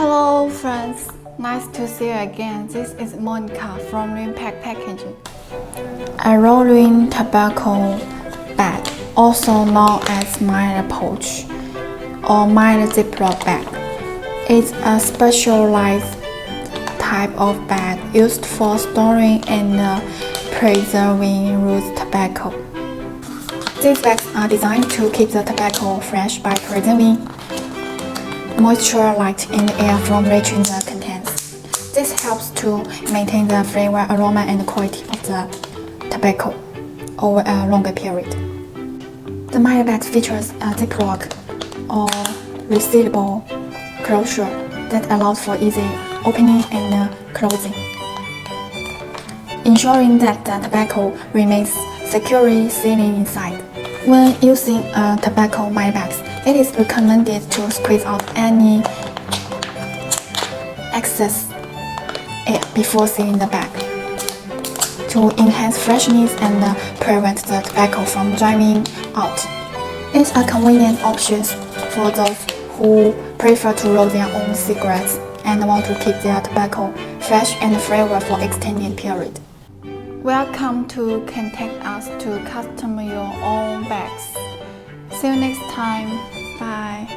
Hello friends, nice to see you again. This is Monica from Rinpic Packaging. A rolling tobacco bag, also known as Mylar pouch or Mylar ziplock bag, is a specialized type of bag used for storing and preserving root tobacco. These bags are designed to keep the tobacco fresh by preserving moisture, light, and air from reaching the contents. This helps to maintain the flavor, aroma, and quality of the tobacco over a longer period. The Mylar bag features a ziplock or resealable closure that allows for easy opening and closing, ensuring that the tobacco remains securely sealed inside. When using a tobacco Mylar bag, it is recommended to squeeze out any excess air before sealing the bag to enhance freshness and prevent the tobacco from drying out. It's a convenient option for those who prefer to roll their own cigarettes and want to keep their tobacco fresh and flavor for extended period. Welcome to contact us to custom your own bags. See you next time. Bye.